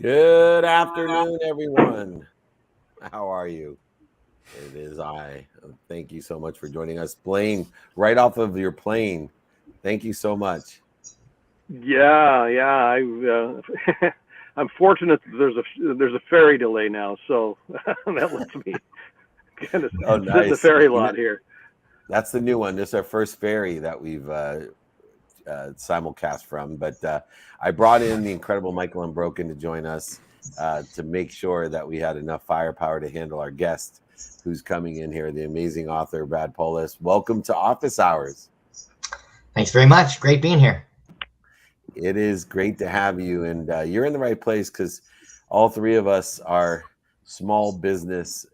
Good afternoon, everyone. How are you? It is I. Thank you so much for joining us, Blaine. Right off of your plane. Thank you so much. Yeah. I'm fortunate that there's a ferry delay now, so that lets me kind of Oh, sit in the nice. ferry lot here. That's the new one. This is our first ferry that we've simulcast from. But I brought in the incredible Michael Unbroken to join us to make sure that we had enough firepower to handle our guest who's coming in here, the amazing author, Brad Poulos. Welcome to Office Hours. Thanks very much. Great being here. It is great to have you. And you're in the right place because all three of us are small businesses,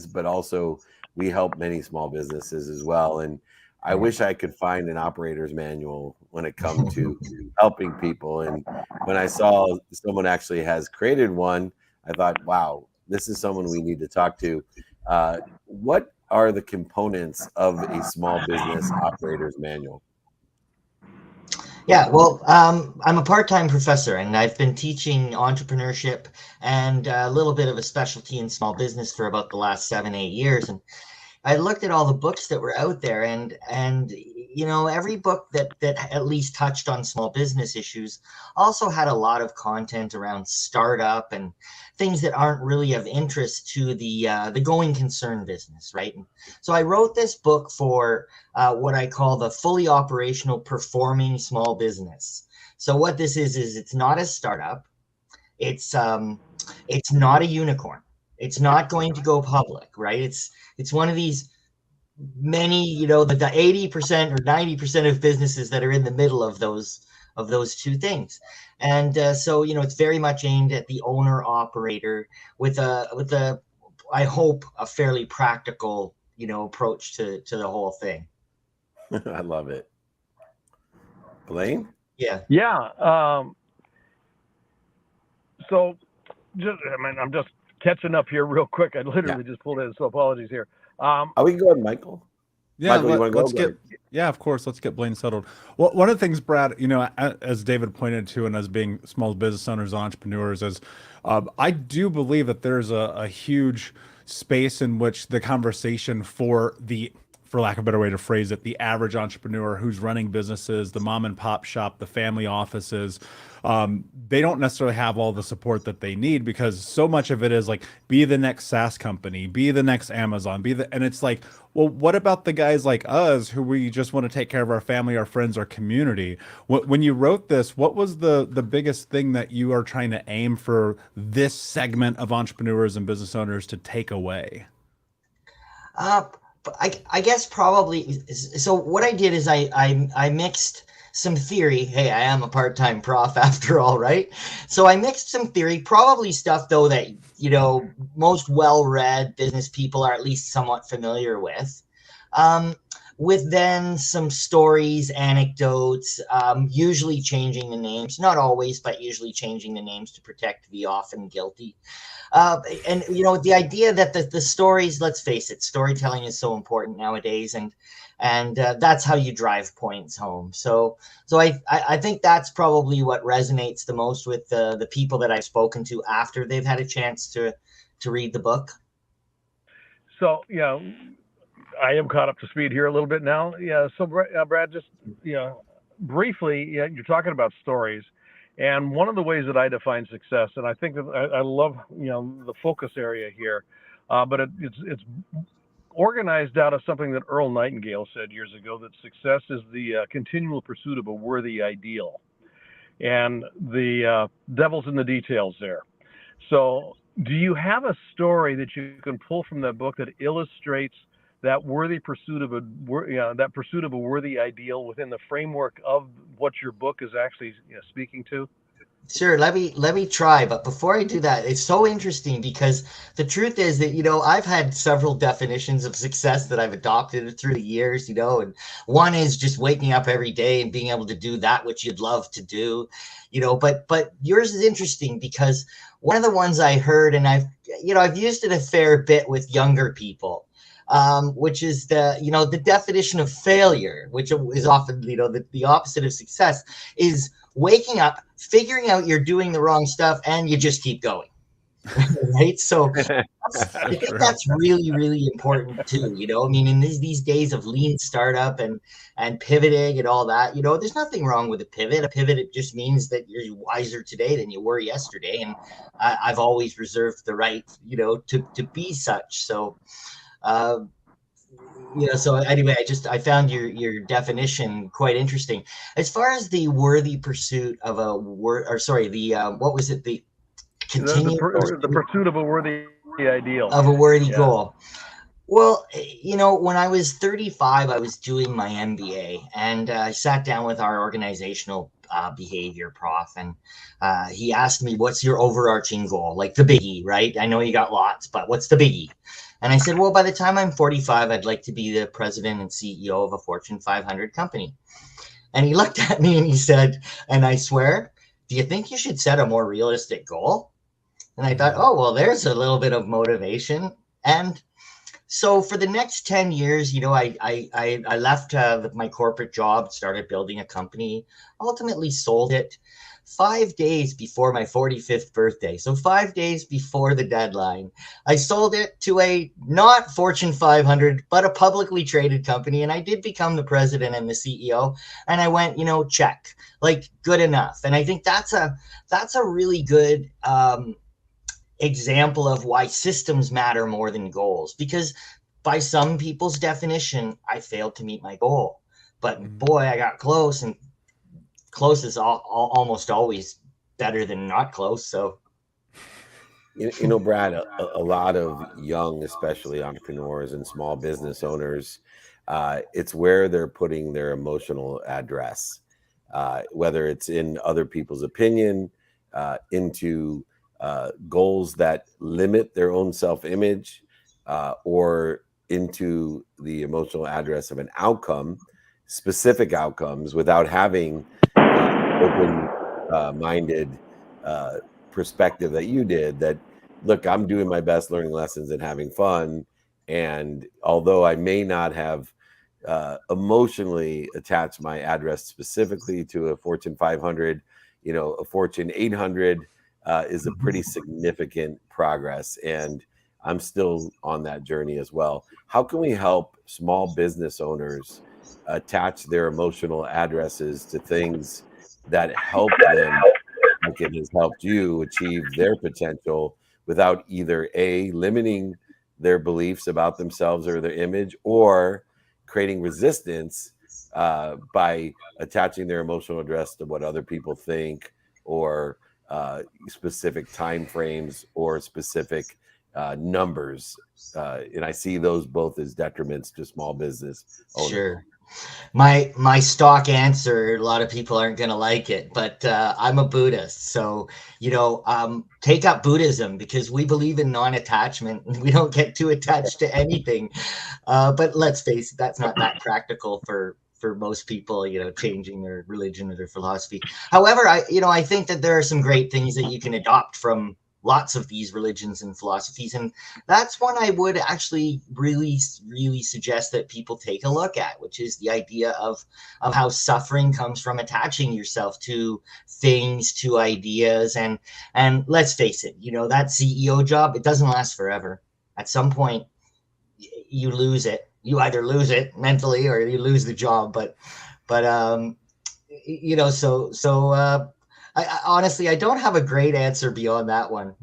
but also we help many small businesses as well. And I wish I could find an operator's manual when it comes to helping people. And when I saw someone actually has created one, I thought, wow, this is someone we need to talk to. What are the components of a small business operator's manual? Yeah, well, I'm a part-time professor, and I've been teaching entrepreneurship and a little bit of a specialty in small business for about the last 7-8 years. And I looked at all the books that were out there, and every book that at least touched on small business issues also had a lot of content around startup and things that aren't really of interest to the going concern business, right? And so I wrote this book for what I call the fully operational performing small business. So what this is it's not a startup, it's not a unicorn. It's not going to go public, right? It's one of these many, the 80% or 90% of businesses that are in the middle of those two things. And so, it's very much aimed at the owner operator with a I hope a fairly practical, approach to the whole thing. I love it. Blaine? Yeah. So I'm just catching up here real quick. I literally just pulled in, so apologies here. We can go ahead, Michael. Yeah, Michael, let's get. Yeah, of course. Let's get Blaine settled. Well, one of the things, Brad, as David pointed to, and as being small business owners, entrepreneurs, I do believe that there's a huge space in which the conversation for lack of a better way to phrase it, the average entrepreneur who's running businesses, the mom and pop shop, the family offices, they don't necessarily have all the support that they need because so much of it is like, be the next SaaS company, be the next Amazon, and it's like, well, what about the guys like us who we just want to take care of our family, our friends, our community? When you wrote this, what was the biggest thing that you are trying to aim for this segment of entrepreneurs and business owners to take away? I guess probably. So what I did is I mixed some theory. Hey, I am a part-time prof after all, right? So I mixed some theory, probably stuff though that, most well-read business people are at least somewhat familiar with then some stories, anecdotes, usually changing the names, not always, but usually changing the names to protect the often guilty. And the idea that the stories, let's face it, storytelling is so important nowadays, and that's how you drive points home. So I think that's probably what resonates the most with the people that I've spoken to after they've had a chance to read the book. So I am caught up to speed here a little bit now. Yeah. So Brad, just briefly, you're talking about stories. And one of the ways that I define success, and I think that I love, the focus area here, but it's organized out of something that Earl Nightingale said years ago, that success is the continual pursuit of a worthy ideal. And the devil's in the details there. So do you have a story that you can pull from that book that illustrates that pursuit of a worthy ideal within the framework of what your book is actually speaking to? Sure. Let me try. But before I do that, it's so interesting because the truth is that, I've had several definitions of success that I've adopted through the years, and one is just waking up every day and being able to do that which you'd love to do, but yours is interesting because one of the ones I heard, and I've used it a fair bit with younger people, which is the definition of failure, which is often, the opposite of success, is waking up, figuring out you're doing the wrong stuff, and you just keep going. Right? So I think that's really, really important too. I mean, in these days of lean startup and pivoting and all that, there's nothing wrong with a pivot. A pivot, it just means that you're wiser today than you were yesterday. And I've always reserved the right, to be such. So, so anyway, I found your definition quite interesting. As far as the worthy pursuit of a what was it? The the pursuit of a worthy ideal. Of a worthy goal. Well, when I was 35, I was doing my MBA, and I sat down with our organizational behavior prof, and he asked me, what's your overarching goal? Like the biggie, right? I know you got lots, but what's the biggie? And I said, well, by the time I'm 45, I'd like to be the president and CEO of a Fortune 500 company. And he looked at me and he said, and I swear, do you think you should set a more realistic goal? And I thought, oh, well, there's a little bit of motivation. And so for the next 10 years, I left my corporate job, started building a company, ultimately sold it 5 days before my 45th birthday. So 5 days before the deadline, I sold it to a not Fortune 500, but a publicly traded company. And I did become the president and the CEO. And I went, check, like good enough. And I think that's a really good example of why systems matter more than goals, because by some people's definition, I failed to meet my goal, but boy, I got close, and close is almost always better than not close. So, Brad, a lot of young, especially entrepreneurs and small business owners, it's where they're putting their emotional address, whether it's in other people's opinion, into goals that limit their own self-image, or into the emotional address of an outcome, specific outcomes, without having open-minded perspective that you did, that, look, I'm doing my best, learning lessons and having fun. And although I may not have emotionally attached my address specifically to a Fortune 500, a Fortune 800 is a pretty significant progress, and I'm still on that journey as well. How can we help small business owners attach their emotional addresses to things that help them, like it has helped you, achieve their potential, without either A, limiting their beliefs about themselves or their image, or creating resistance by attaching their emotional address to what other people think, or specific time frames, or specific numbers, and I see those both as detriments to small business owners. Sure. My stock answer, a lot of people aren't going to like it, but I'm a Buddhist. So, take up Buddhism, because we believe in non-attachment, and we don't get too attached to anything. But let's face it, that's not that practical for most people, changing their religion or their philosophy. However, I think that there are some great things that you can adopt from lots of these religions and philosophies. And that's one I would actually really, really suggest that people take a look at, which is the idea of how suffering comes from attaching yourself to things, to ideas. And let's face it, that CEO job, it doesn't last forever. At some point, you lose it. You either lose it mentally or you lose the job. I honestly, I don't have a great answer beyond that one.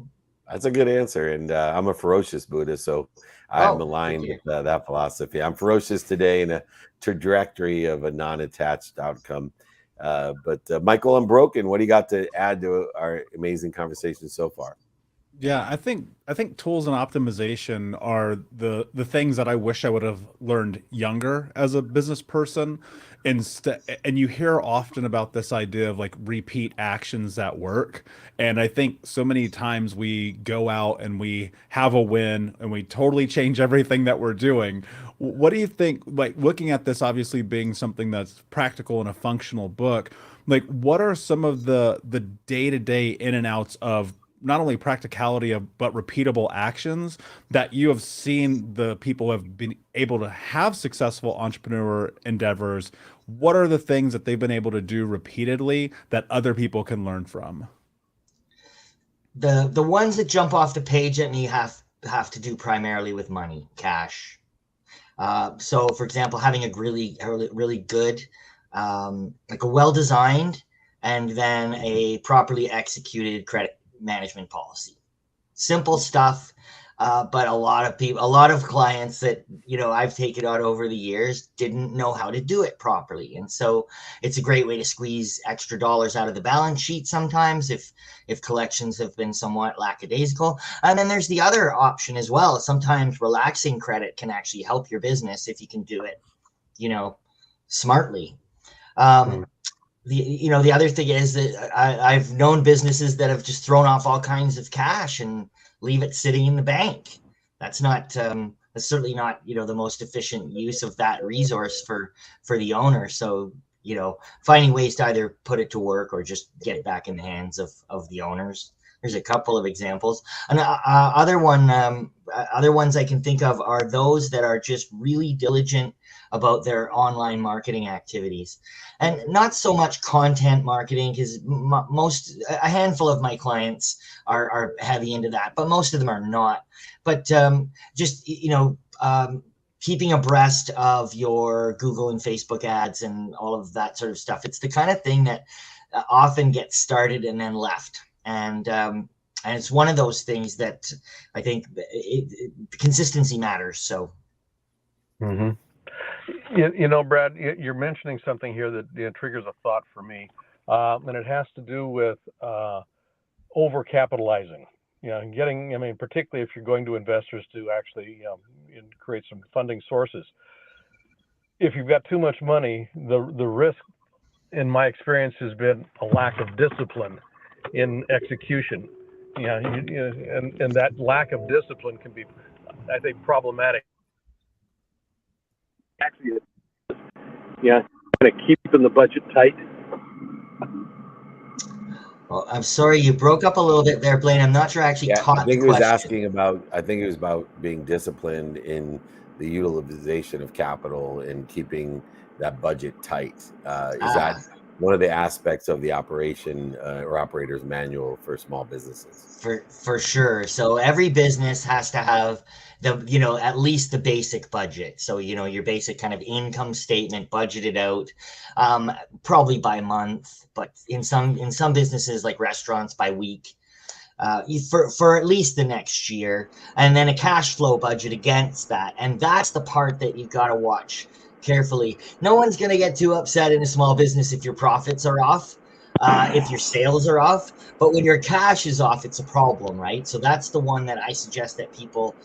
That's a good answer. And I'm a ferocious Buddhist, so I'm aligned with that philosophy. I'm ferocious today in a trajectory of a non-attached outcome. But Michael Unbroken, what do you got to add to our amazing conversation so far? Yeah, I think tools and optimization are the things that I wish I would have learned younger as a business person. And you hear often about this idea of like repeat actions that work. And I think so many times we go out and we have a win and we totally change everything that we're doing. What do you think, like looking at this obviously being something that's practical and a functional book, like what are some of the day-to-day in and outs of not only practicality of but repeatable actions that you have seen the people who have been able to have successful entrepreneur endeavors. What are the things that they've been able to do repeatedly that other people can learn from? The ones that jump off the page at me have to do primarily with money, cash. So, for example, having a really good, like a well-designed and then a properly executed credit management policy. Simple stuff, but a lot of clients that, you know, I've taken out over the years didn't know how to do it properly. And so it's a great way to squeeze extra dollars out of the balance sheet sometimes if collections have been somewhat lackadaisical. And then there's the other option as well. Sometimes relaxing credit can actually help your business if you can do it, you know, smartly. The other thing is that I've known businesses that have just thrown off all kinds of cash and leave it sitting in the bank. That's certainly not, you know, the most efficient use of that resource for the owner. So, you know, finding ways to either put it to work or just get it back in the hands of the owners. There's a couple of examples. And other ones I can think of are those that are just really diligent about their online marketing activities, and not so much content marketing, because a handful of my clients are heavy into that, but most of them are not. But just, you know, keeping abreast of your Google and Facebook ads and all of that sort of stuff. It's the kind of thing that often gets started and then left. And it's one of those things that I think consistency matters. So. Mm-hmm. You know, Brad, you're mentioning something here that triggers a thought for me, and it has to do with overcapitalizing. You know, particularly if you're going to investors to actually, create some funding sources. If you've got too much money, the risk, in my experience, has been a lack of discipline in execution. And that lack of discipline can be, I think, problematic. Actually, kind of keeping the budget tight. Well, I'm sorry, you broke up a little bit there, Blaine. I'm not sure I actually caught I think the he was question. asking about. I think it was about being disciplined in the utilization of capital and keeping that budget tight. Is that one of the aspects of the operation or operator's manual for small businesses? For sure. So every business has to have at least the basic budget. So, your basic kind of income statement budgeted out, probably by month, but in some businesses like restaurants by week, for at least the next year, and then a cash flow budget against that. And that's the part that you've got to watch carefully. No one's going to get too upset in a small business if your profits are off, if your sales are off, but when your cash is off, it's a problem, right? So that's the one that I suggest that people,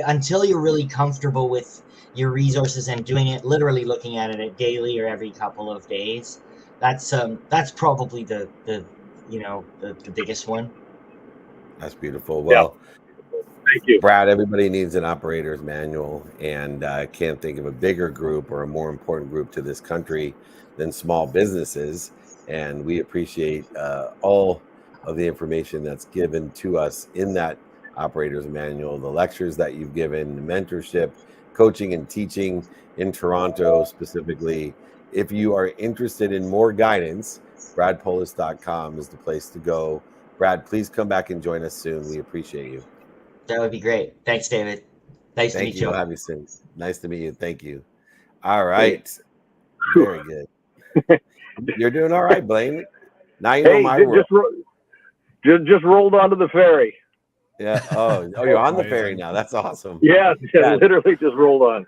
until you're really comfortable with your resources and doing it, literally looking at it daily or every couple of days, that's probably the biggest one. That's beautiful. Well, thank you, Brad. Everybody needs an operator's manual, and I can't think of a bigger group or a more important group to this country than small businesses. And we appreciate all of the information that's given to us in that operator's manual, the lectures that you've given, the mentorship, coaching and teaching in Toronto specifically. If you are interested in more guidance, bradpoulos.com is the place to go. Brad, please come back and join us soon. We appreciate you. That would be great. Thanks, David. Nice to meet you. I'll have you soon. Nice to meet you. Thank you. All right. Very good. You're doing all right, Blaine. Now you know my world. Just rolled onto the ferry. Yeah. Oh, you're on the ferry now. That's awesome. Yeah, literally just rolled on.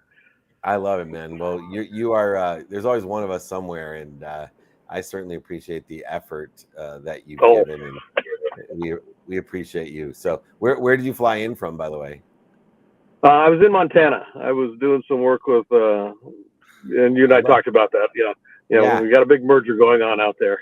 I love it, man. Well, you are. There's always one of us somewhere, and I certainly appreciate the effort that you've given, and we appreciate you. So, where did you fly in from, by the way? I was in Montana. I was doing some work with, and you and I talked about that. Yeah, we got a big merger going on out there.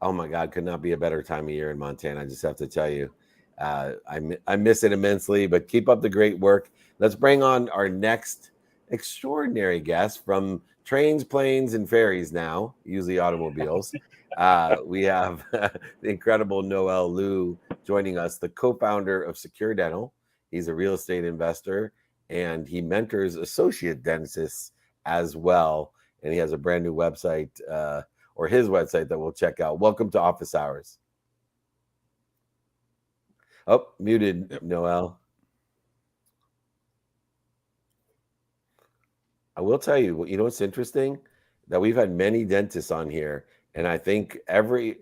Oh my God, could not be a better time of year in Montana. I just have to tell you, I miss it immensely. But keep up the great work. Let's bring on our next extraordinary guest from trains, planes, and ferries now, usually automobiles. We have the incredible Noel Liu joining us, the co-founder of Secure Dental. He's a real estate investor and he mentors associate dentists as well. And he has a brand new website, or his website, that we'll check out. Welcome to Office Hours. Oh, muted, yep. Noel. I will tell you, you know what's interesting? That we've had many dentists on here, and I think every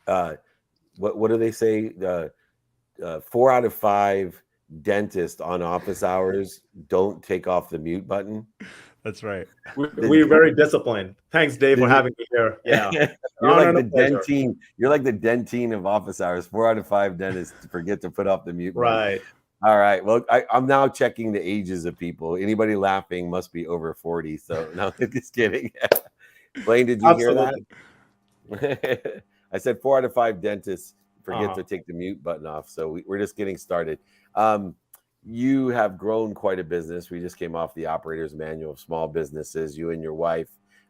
what do they say? 4 out of 5 dentists on Office Hours don't take off the mute button. That's right. We're very disciplined. Thanks, Dave, for having me here. Yeah, you're like the dentine. You're like the dentine of Office Hours. 4 out of 5 dentists forget to put off the mute button. Right. All right. Well, I'm now checking the ages of people. Anybody laughing must be over 40. So no, just kidding. Blaine, did you hear that? I said 4 out of 5 dentists forget to take the mute button off. So we're just getting started. You have grown quite a business. We just came off the operator's manual of small businesses. You and your wife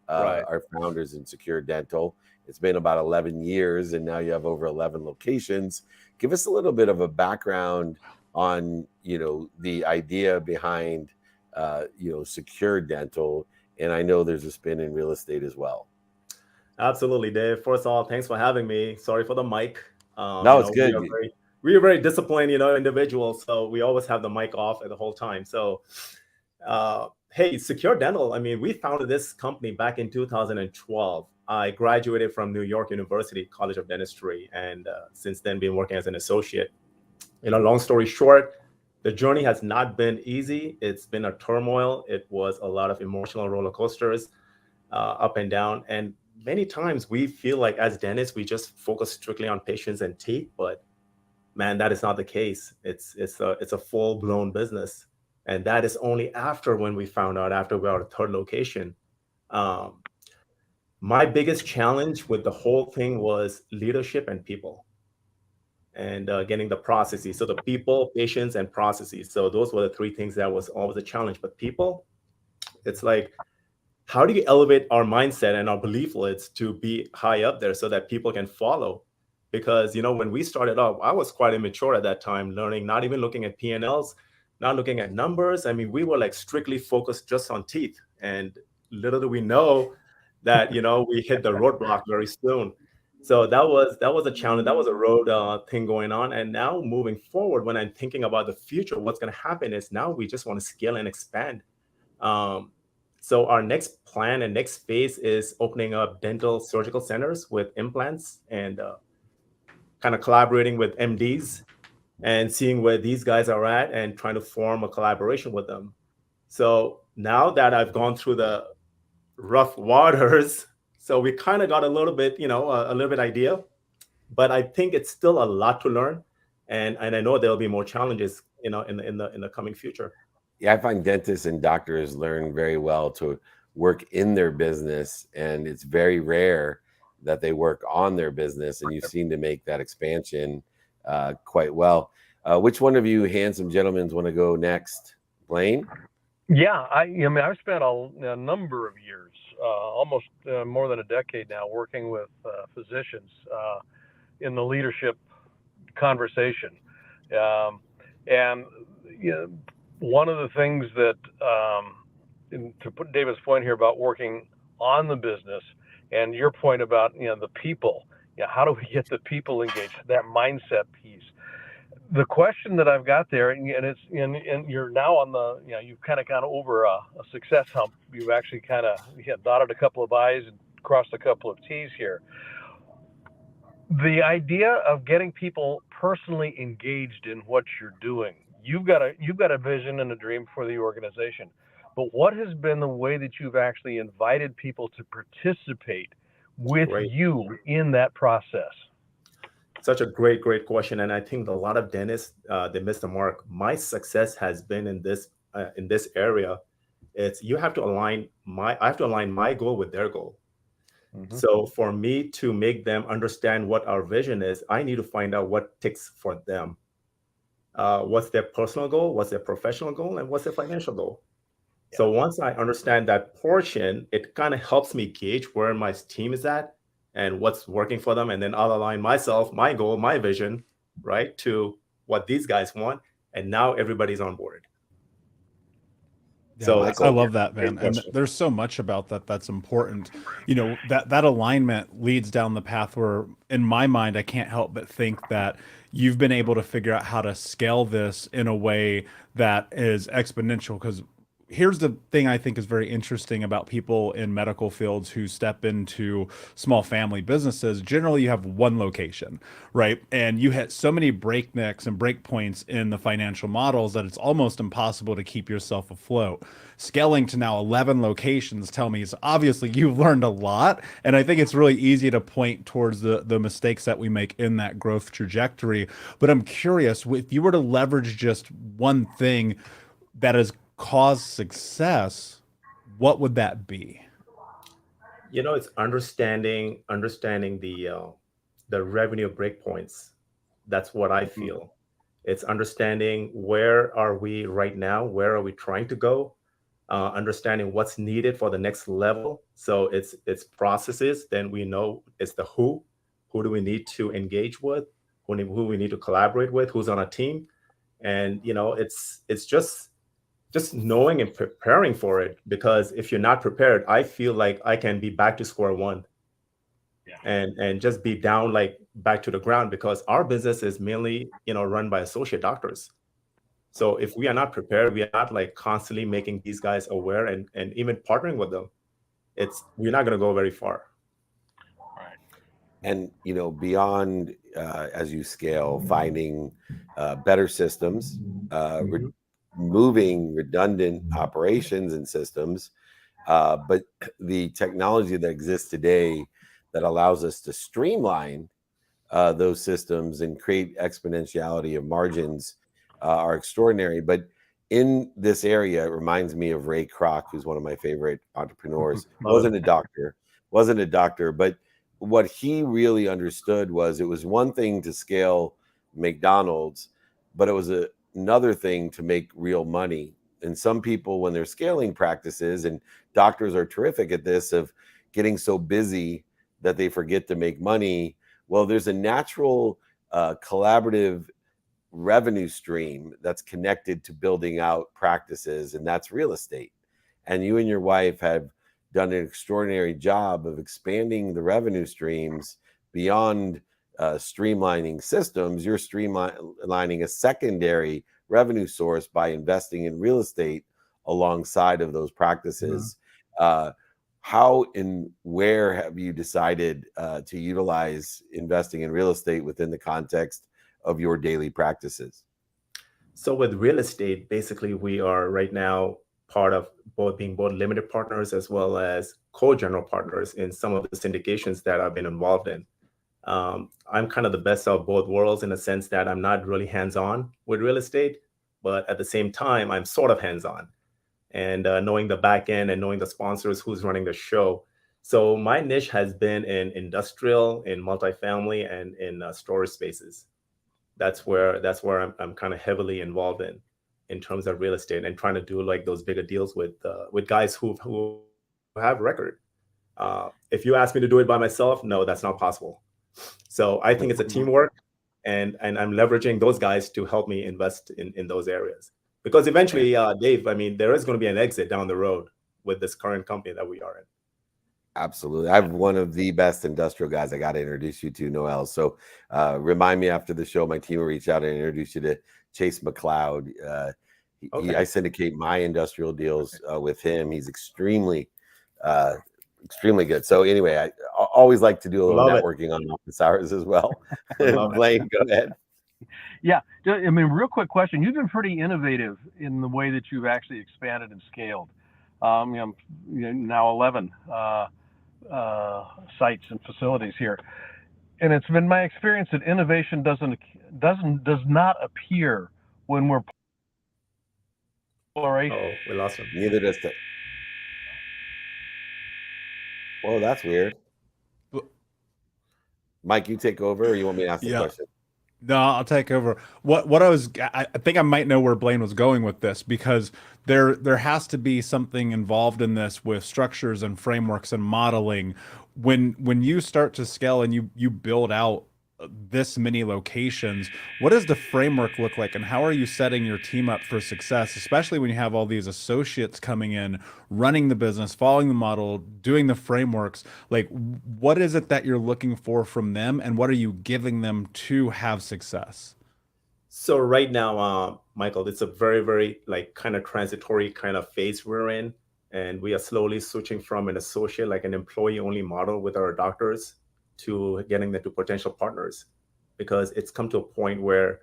are founders in Secure Dental. It's been about 11 years, and now you have over 11 locations. Give us a little bit of a background on, the idea behind, Secure Dental. And I know there's a spin in real estate as well. Absolutely, Dave. First of all, thanks for having me. Sorry for the mic. No, it's good. We are very disciplined, individuals. So we always have the mic off at the whole time. So, hey, Secure Dental. I mean, we founded this company back in 2012. I graduated from New York University College of Dentistry, and since then been working as an associate. Long story short, the journey has not been easy. It's been a turmoil. It was a lot of emotional roller coasters, up and down. And many times we feel like as dentists, we just focus strictly on patients and teeth, but man, that is not the case. It's a full-blown business. And that is only after when we found out, after we were at a third location. My biggest challenge with the whole thing was leadership and people, and getting the processes. So the people, patients, and processes. So those were the 3 things that was always a challenge. But people, it's like, how do you elevate our mindset and our belief lids to be high up there so that people can follow? Because, when we started off, I was quite immature at that time, learning, not even looking at P&Ls, not looking at numbers. I mean, we were like strictly focused just on teeth. And little do we know that, we hit the roadblock very soon. So that was a challenge. That was a road thing going on. And now moving forward, when I'm thinking about the future, what's going to happen is now we just want to scale and expand. So our next plan and next phase is opening up dental surgical centers with implants and kind of collaborating with MDs and seeing where these guys are at and trying to form a collaboration with them. So now that I've gone through the rough waters, so we kind of got a little bit, a little bit idea, but I think it's still a lot to learn. And I know there'll be more challenges, in the coming future. Yeah, I find dentists and doctors learn very well to work in their business, and it's very rare that they work on their business, and you seem to make that expansion quite well. Which one of you handsome gentlemen want to go next? Blaine? Yeah, I've spent a number of years, almost more than a decade now, working with physicians in the leadership conversation. And one of the things that, to put David's point here about working on the business, and your point about the people, how do we get the people engaged? That mindset piece. The question that I've got there, and you're now on the, you've kind of gone over a success hump. You've actually kind of dotted a couple of I's and crossed a couple of T's here. The idea of getting people personally engaged in what you're doing. You've got a vision and a dream for the organization, but what has been the way that you've actually invited people to participate with you in that process? Such a great question, and I think a lot of dentists they miss the mark. My success has been in this area. It's I have to align my goal with their goal. Mm-hmm. So for me to make them understand what our vision is, I need to find out what ticks for them. What's their personal goal, what's their professional goal, and what's their financial goal. Yeah. So once I understand that portion, it kind of helps me gauge where my team is at and what's working for them, and then I'll align myself, my goal, my vision, right, to what these guys want, and now everybody's on board. Yeah, So, I love that, great man. And question. there's so much about that that's important. You know, that alignment leads down the path where, in my mind, I can't help but think that you've been able to figure out how to scale this in a way that is exponential. Because here's the thing I think is very interesting about people in medical fields who step into small family businesses. Generally, you have one location, right? And you hit so many breaknecks and breakpoints in the financial models that it's almost impossible to keep yourself afloat. Scaling to now 11 locations tell me it's obviously you've learned a lot. And I think it's really easy to point towards the mistakes that we make in that growth trajectory. But I'm curious, if you were to leverage just one thing that has caused success, what would that be? It's understanding the revenue breakpoints. That's what I feel. It's understanding where are we right now, where are we trying to go, understanding what's needed for the next level. So it's processes. Then we know it's the who do we need to engage with, who we need to collaborate with, who's on a team, and it's just knowing and preparing for it. Because if you're not prepared, I feel like I can be back to square one. Yeah. And just be down, like back to the ground, because our business is mainly run by associate doctors. So if we are not prepared, we are not like constantly making these guys aware and even partnering with them, we're not going to go very far. And beyond as you scale, finding better systems, removing redundant operations and systems, but the technology that exists today that allows us to streamline those systems and create exponentiality of margins are extraordinary. But in this area, it reminds me of Ray Kroc, who's one of my favorite entrepreneurs. wasn't a doctor, but what he really understood was it was one thing to scale McDonald's, but it was another thing to make real money. And some people, when they're scaling practices, and doctors are terrific at this, of getting so busy that they forget to make money. Well, there's a natural collaborative revenue stream that's connected to building out practices, and that's real estate. And you and your wife have done an extraordinary job of expanding the revenue streams beyond streamlining systems. You're streamlining a secondary revenue source by investing in real estate alongside of those practices. How and where have you decided to utilize investing in real estate within the context of your daily practices? So with real estate, basically we are right now part of being both limited partners as well as co-general partners in some of the syndications that I've been involved in. I'm kind of the best of both worlds in a sense that I'm not really hands-on with real estate, but at the same time, I'm sort of hands-on, and knowing the back end and knowing the sponsors, who's running the show. So my niche has been in industrial, in multifamily, and in storage spaces. That's where I'm kind of heavily involved in terms of real estate, and trying to do like those bigger deals with guys who have record. If you ask me to do it by myself, no, that's not possible. So I think it's a teamwork, and I'm leveraging those guys to help me invest in those areas. Because eventually, Dave, I mean, there is going to be an exit down the road with this current company that we are in. Absolutely. I have one of the best industrial guys I got to introduce you to, Noel. So remind me after the show, my team will reach out and introduce you to Chase McLeod. I syndicate my industrial deals with him. He's extremely good. So anyway, I always like to do a little networking on office hours as well. Blaine, go ahead. Yeah, I mean, real quick question. You've been pretty innovative in the way that you've actually expanded and scaled. Now 11 sites and facilities here, and it's been my experience that innovation does not appear when we're polarized. Oh, we lost him. Neither does it. Well, that's weird. Mike, you take over, or you want me to ask the question? No, I'll take over. I think I might know where Blaine was going with this, because there has to be something involved in this with structures and frameworks and modeling. When you start to scale and you build out this many locations, what does the framework look like, and how are you setting your team up for success, especially when you have all these associates coming in, running the business, following the model, doing the frameworks? Like, what is it that you're looking for from them, and what are you giving them to have success? So right now, Michael, it's a very, very like kind of transitory kind of phase we're in, and we are slowly switching from an associate, like an employee-only model with our doctors, to getting them to potential partners, because it's come to a point where,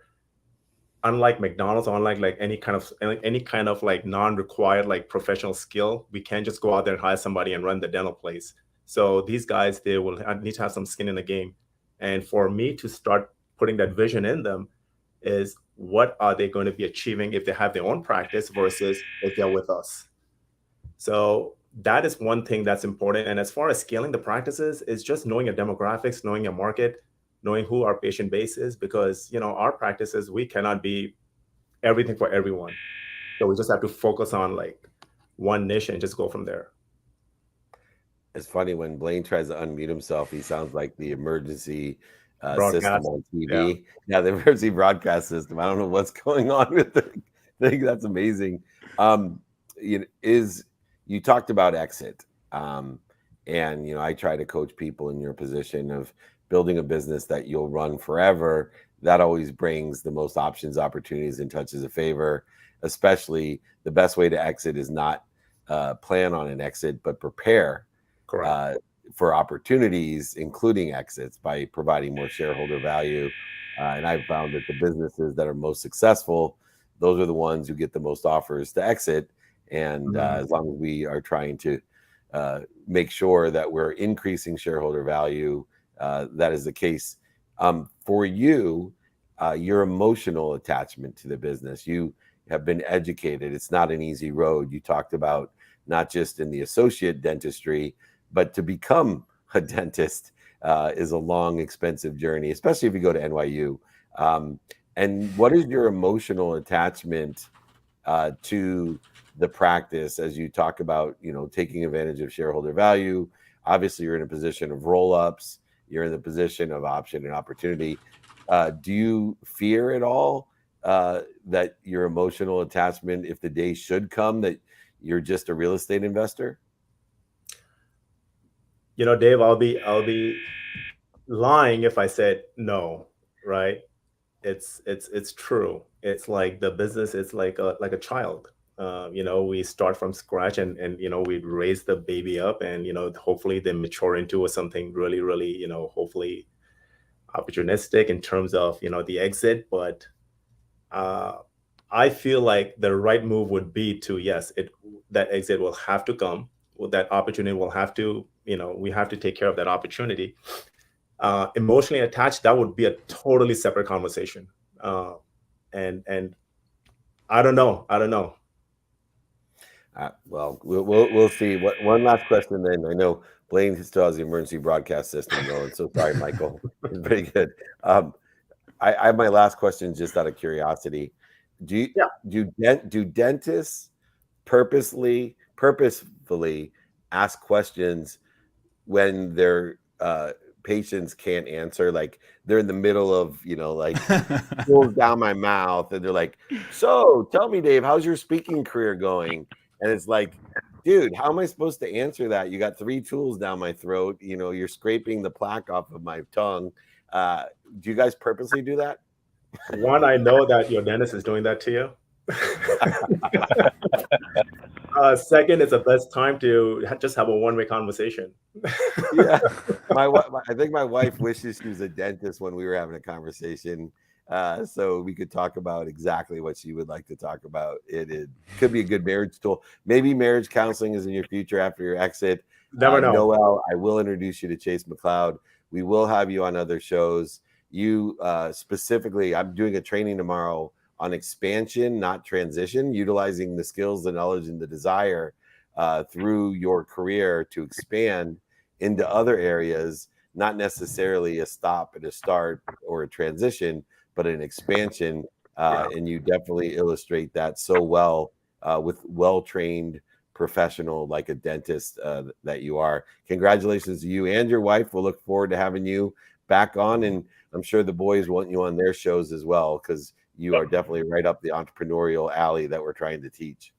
unlike McDonald's, or unlike like any kind of like non-required like professional skill, we can't just go out there and hire somebody and run the dental place. So these guys, they will need to have some skin in the game, and for me to start putting that vision in them is, what are they going to be achieving if they have their own practice versus if they're with us? So that is one thing that's important. And as far as scaling the practices, is just knowing your demographics, knowing your market, knowing who our patient base is, because our practices, we cannot be everything for everyone. So we just have to focus on like one niche and just go from there. It's funny when Blaine tries to unmute himself, he sounds like the emergency system Broadcast. on TV. Yeah, the emergency broadcast system. I don't know what's going on with the thing. That's amazing. You talked about exit, and I try to coach people in your position of building a business that you'll run forever. That always brings the most options, opportunities, and touches of favor. Especially, the best way to exit is not plan on an exit, but prepare for opportunities, including exits, by providing more shareholder value. And I've found that the businesses that are most successful, those are the ones who get the most offers to exit. And as long as we are trying to make sure that we're increasing shareholder value, that is the case. For you, your emotional attachment to the business, you have been educated. It's not an easy road. You talked about not just in the associate dentistry, but to become a dentist is a long, expensive journey, especially if you go to NYU. And what is your emotional attachment to the practice as you talk about, taking advantage of shareholder value? Obviously, you're in a position of roll-ups. You're in the position of option and opportunity. Do you fear at all that your emotional attachment, if the day should come that you're just a real estate investor? Dave, I'll be lying if I said no, right? It's true. It's like the business is like a child. We start from scratch, and we raise the baby up, and hopefully they mature into something really, really, hopefully opportunistic in terms of the exit. But I feel like the right move would be to, yes, that exit will have to come. That opportunity will have to, we have to take care of that opportunity. Emotionally attached, that would be a totally separate conversation. And I don't know. Well, we'll see. One last question then. I know Blaine still has the emergency broadcast system going. So sorry, Michael. It's pretty good. I have my last question just out of curiosity. Do dentists purposefully ask questions when their patients can't answer? Like they're in the middle of, like pulls down my mouth, and they're like, "So tell me, Dave, how's your speaking career going?" And it's like, dude, how am I supposed to answer that? You got 3 tools down my throat. You're scraping the plaque off of my tongue. Do you guys purposely do that? One, I know that your dentist is doing that to you. Second, it's the best time to just have a one-way conversation. Yeah, I think my wife wishes she was a dentist when we were having a conversation, so we could talk about exactly what she would like to talk about. It could be a good marriage tool. Maybe marriage counseling is in your future after your exit. Never know. Noel, I will introduce you to Chase McLeod. We will have you on other shows. You specifically, I'm doing a training tomorrow on expansion, not transition, utilizing the skills, the knowledge, and the desire through your career to expand into other areas, not necessarily a stop and a start or a transition, but an expansion. And you definitely illustrate that so well with well-trained professional like a dentist that you are. Congratulations to you and your wife. We'll look forward to having you back on, and I'm sure the boys want you on their shows as well, because you are definitely right up the entrepreneurial alley that we're trying to teach.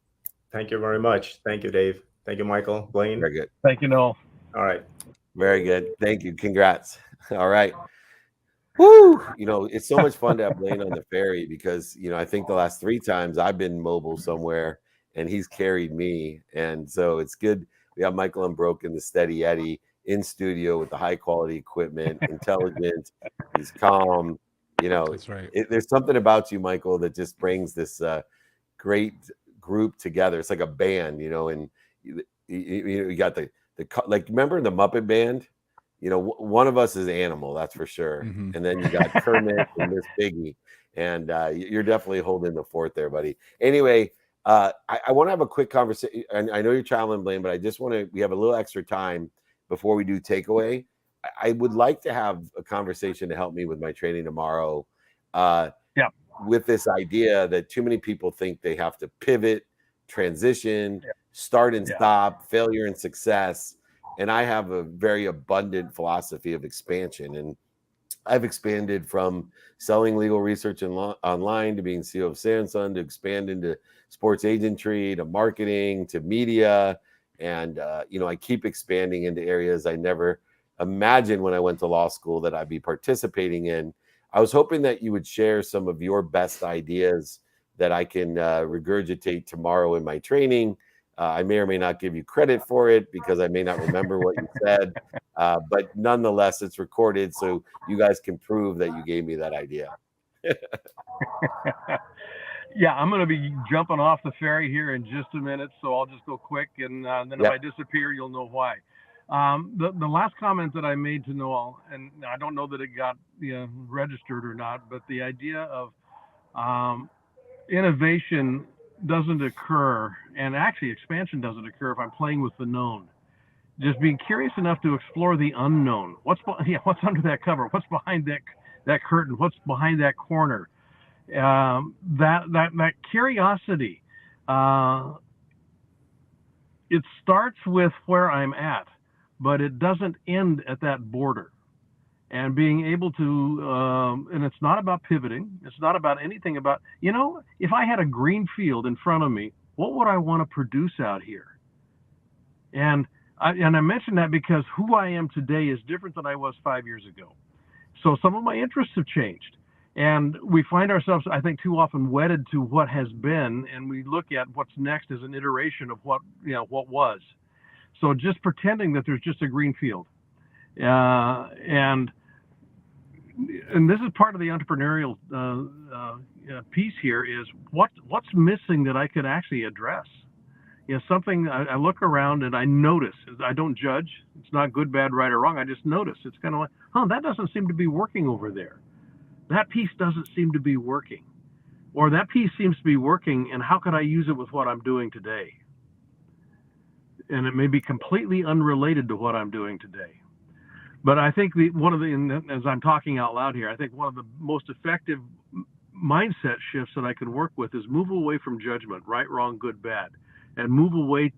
Thank you very much. Thank you, Dave. Thank you, Michael. Blaine. Very good. Thank you, Noel. All right. Very good. Thank you. Congrats. All right. Woo! It's so much fun to have Blaine on the ferry because, I think the last 3 times I've been mobile somewhere and he's carried me. And so it's good. We have Michael Unbroken, the steady Eddie, in studio with the high quality equipment, intelligent. He's calm. That's right. There's something about you, Michael, that just brings this great group together. It's like a band, and you got the like, remember the Muppet Band? One of us is Animal, that's for sure. Mm-hmm. And then you got Kermit and Miss Piggy, and you're definitely holding the fort there, buddy. Anyway, I want to have a quick conversation. And I know you're traveling, Blaine, but I just we have a little extra time before we do takeaway. I would like to have a conversation to help me with my training tomorrow. With this idea that too many people think they have to pivot, transition, start and stop, failure and success. And I have a very abundant philosophy of expansion. And I've expanded from selling legal research online to being CEO of Samsung, to expand into sports agentry, to marketing, to media. And, I keep expanding into areas I never imagined when I went to law school that I'd be participating in. I was hoping that you would share some of your best ideas that I can regurgitate tomorrow in my training. I may or may not give you credit for it because I may not remember what you said, but nonetheless, it's recorded so you guys can prove that you gave me that idea. Yeah, I'm going to be jumping off the ferry here in just a minute, so I'll just go quick, and then if I disappear, you'll know why. The last comment that I made to Noel, and I don't know that it got registered or not, but the idea of innovation doesn't occur, and actually expansion doesn't occur if I'm playing with the known. Just being curious enough to explore the unknown. What's under that cover? What's behind that curtain? What's behind that corner? That curiosity. It starts with where I'm at, but it doesn't end at that border. And being able to, and it's not about pivoting. It's not about anything about, if I had a green field in front of me, what would I want to produce out here? And I mention that because who I am today is different than I was 5 years ago. So some of my interests have changed. And we find ourselves, I think, too often wedded to what has been, and we look at what's next as an iteration of what was. So just pretending that there's just a green field. And this is part of the entrepreneurial piece here is what's missing that I could actually address. Something I look around and I notice. I don't judge. It's not good, bad, right, or wrong. I just notice. It's kind of like, that doesn't seem to be working over there. That piece doesn't seem to be working. Or that piece seems to be working, and how could I use it with what I'm doing today? And it may be completely unrelated to what I'm doing today. But I think as I'm talking out loud here, I think one of the most effective mindset shifts that I can work with is move away from judgment, right, wrong, good, bad, and move away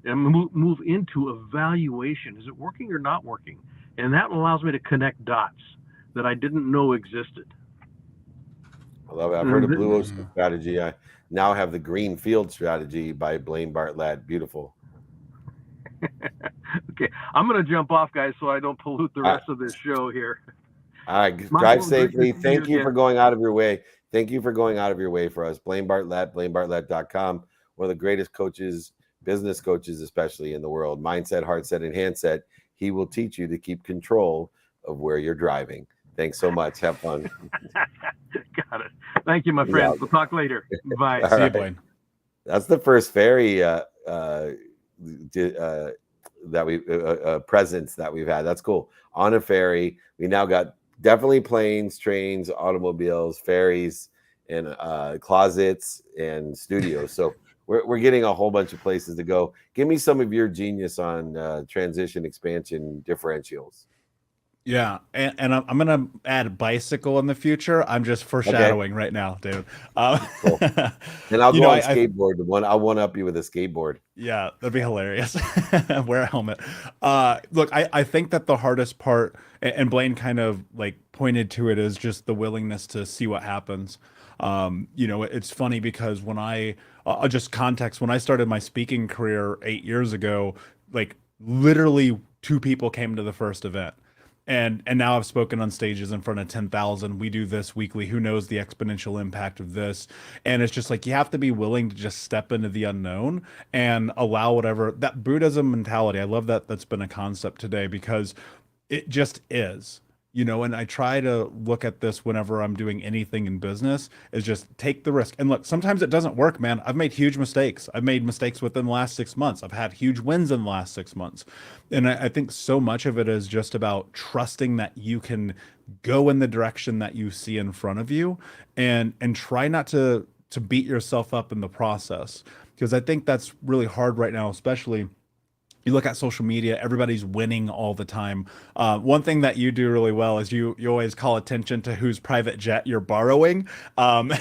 and move into evaluation. Is it working or not working? And that allows me to connect dots that I didn't know existed. I love it. I've heard of Blue Ocean strategy. I now have the Green Field strategy by Blaine Bartlett. Beautiful. Okay, I'm going to jump off, guys, so I don't pollute the rest of this show here. All right, drive safely. Thank you for going out of your way. Thank you for going out of your way for us. Blaine Bartlett, BlaineBartlett.com, one of the greatest coaches, business coaches especially in the world. Mindset, heart set, and handset. He will teach you to keep control of where you're driving. Thanks so much. Have fun. Got it. Thank you, my friend. We'll talk later. Bye. See you, Blaine. That's the first ferry that we presence that we've had. That's cool. On a ferry, we now got definitely planes, trains, automobiles, ferries, and closets and studios. So we're getting a whole bunch of places to go. Give me some of your genius on transition, expansion, differentials. Yeah, and I'm gonna add a bicycle in the future. I'm just Okay, foreshadowing right now, dude. cool. And I'll You go know, on I skateboard. I'll one up you with a skateboard. yeah, that'd be hilarious. Wear a helmet. Look, I think that the hardest part, and Blaine kind of like pointed to it, is just the willingness to see what happens. You know, it's funny because I'll just context, when I started my speaking career 8 years ago, like literally two people came to the first event. And now I've spoken on stages in front of 10,000. We do this weekly. Who knows the exponential impact of this? And it's just like you have to be willing to just step into the unknown and allow whatever that Buddhism mentality. I love that that's been a concept today because it just is. You know, and I try to look at this whenever I'm doing anything in business is just take the risk. And look, sometimes it doesn't work, man. I've made huge mistakes. I've made mistakes within the last 6 months. I've had huge wins in the last 6 months. And I think so much of it is just about trusting that you can go in the direction that you see in front of you and try not to beat yourself up in the process. Because I think that's really hard right now, especially you look at social media, everybody's winning all the time. One thing that you do really well is you always call attention to whose private jet you're borrowing. And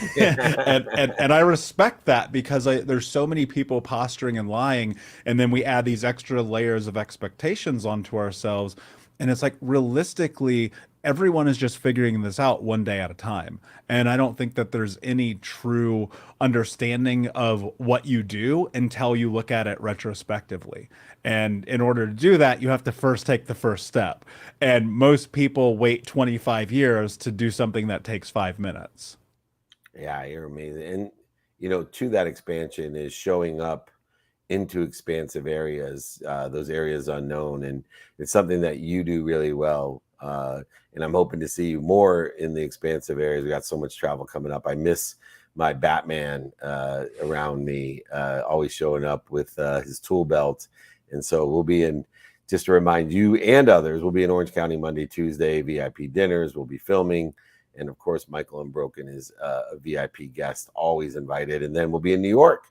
I respect that because there's so many people posturing and lying, and then we add these extra layers of expectations onto ourselves. And it's like realistically, everyone is just figuring this out one day at a time. And I don't think that there's any true understanding of what you do until you look at it retrospectively. And in order to do that, you have to first take the first step. And most people wait 25 years to do something that takes 5 minutes. Yeah, you're amazing. And to that expansion is showing up into expansive areas, those areas unknown, and it's something that you do really well. And I'm hoping to see you more in the expansive areas. We got so much travel coming up. I miss my Batman around me, always showing up with his tool belt. And so we'll be in, just to remind you and others, we'll be in Orange County Monday, Tuesday, VIP dinners. We'll be filming. And of course, Michael Unbroken is a VIP guest, always invited. And then we'll be in New York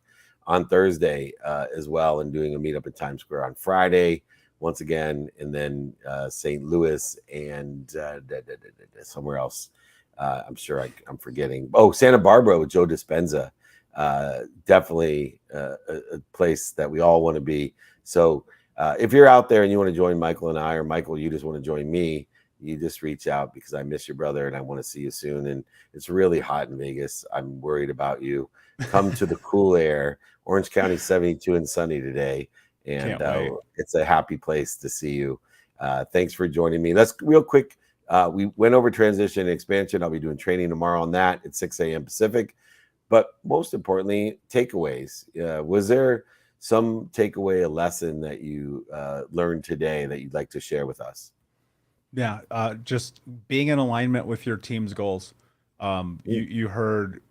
on Thursday as well, and doing a meetup in Times Square on Friday once again, and then St. Louis and somewhere else. I'm sure I'm forgetting. Oh, Santa Barbara with Joe Dispenza. Definitely a place that we all want to be. So if you're out there and you want to join Michael and I, or Michael, you just want to join me, you just reach out, because I miss your brother and I want to see you soon. And it's really hot in Vegas. I'm worried about you. Come to the cool air. Orange County 72 and sunny today. And it's a happy place to see you. Thanks for joining me. Let's real quick. We went over transition and expansion. I'll be doing training tomorrow on that at 6 a.m. Pacific. But most importantly, takeaways. Was there some takeaway, a lesson that you learned today that you'd like to share with us? Yeah, just being in alignment with your team's goals. You heard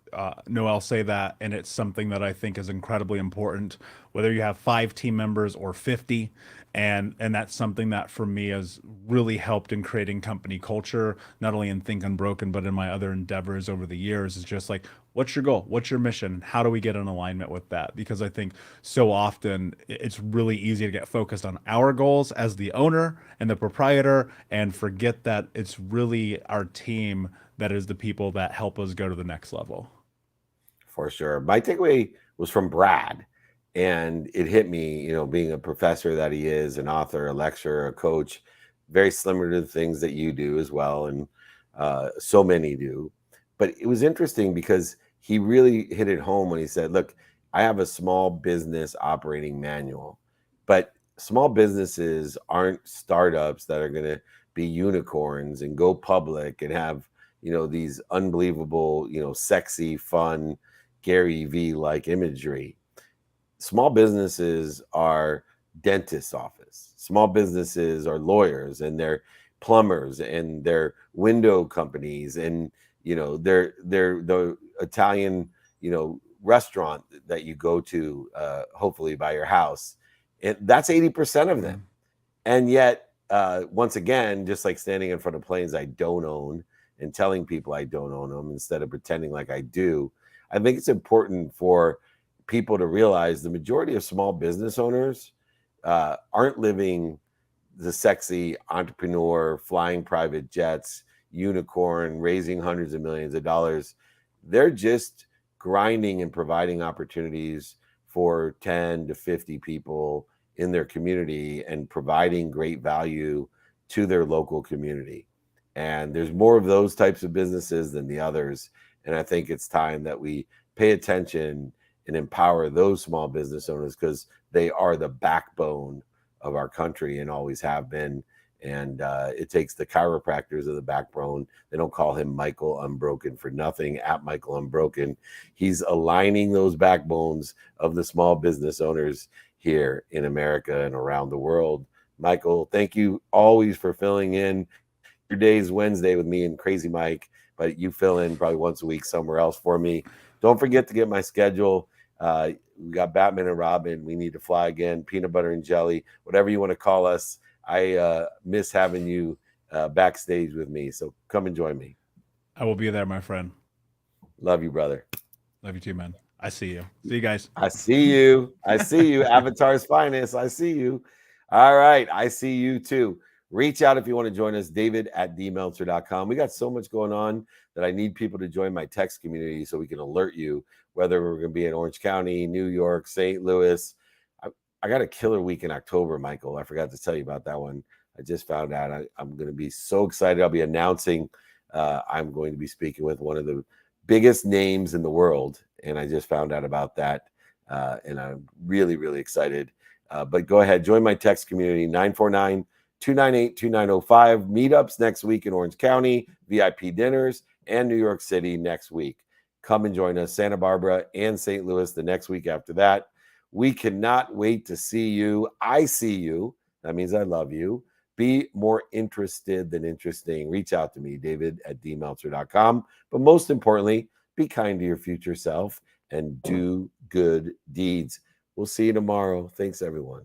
Noel say that, and it's something that I think is incredibly important, whether you have 5 team members or 50. And that's something that for me has really helped in creating company culture, not only in Think Unbroken, but in my other endeavors over the years. Is just like, what's your goal? What's your mission? How do we get in alignment with that? Because I think so often it's really easy to get focused on our goals as the owner and the proprietor and forget that it's really our team that is the people that help us go to the next level. For sure. My takeaway was from Brad, and it hit me, being a professor that he is, an author, a lecturer, a coach, very similar to the things that you do as well. And so many do. But it was interesting because he really hit it home when he said, look, I have a small business operating manual, but small businesses aren't startups that are going to be unicorns and go public and have, these unbelievable, sexy, fun, Gary V like imagery. Small businesses are dentist's office. Small businesses are lawyers, and they're plumbers, and they're window companies, and they're the Italian restaurant that you go to hopefully by your house, and that's 80% of them. And yet once again, just like standing in front of planes I don't own and telling people I don't own them instead of pretending like I do, I think it's important for people to realize the majority of small business owners aren't living the sexy entrepreneur, flying private jets, unicorn, raising hundreds of millions of dollars. They're just grinding and providing opportunities for 10 to 50 people in their community and providing great value to their local community. And there's more of those types of businesses than the others. And I think it's time that we pay attention and empower those small business owners, because they are the backbone of our country and always have been. And it takes the chiropractors of the backbone. They don't call him Michael Unbroken for nothing. At Michael Unbroken, he's aligning those backbones of the small business owners here in America and around the world. Michael, thank you always for filling in your days Wednesday with me and Crazy Mike, but you fill in probably once a week somewhere else for me. Don't forget to get my schedule. We got Batman and Robin. We need to fly again. Peanut butter and jelly, whatever you want to call us. I miss having you backstage with me. So come and join me. I will be there, my friend. Love you, brother. Love you too, man. I see you. See you guys. I see you. I see you. Avatar's finest. I see you. All right. I see you too. Reach out if you want to join us, david@dmeltzer.com. We got so much going on that I need people to join my text community so we can alert you whether we're going to be in Orange County, New York, St. Louis. I got a killer week in October, Michael. I forgot to tell you about that one. I just found out. I'm going to be so excited. I'll be announcing I'm going to be speaking with one of the biggest names in the world, and I just found out about that, and I'm really, really excited. But go ahead, join my text community, 949-298-2905. Meetups next week in Orange County, VIP dinners, and New York City next week. Come and join us, Santa Barbara and St. Louis the next week after that. We cannot wait to see you. I see you. That means I love you. Be more interested than interesting. Reach out to me, david@dmeltzer.com. But most importantly, be kind to your future self and do good deeds. We'll see you tomorrow. Thanks, everyone.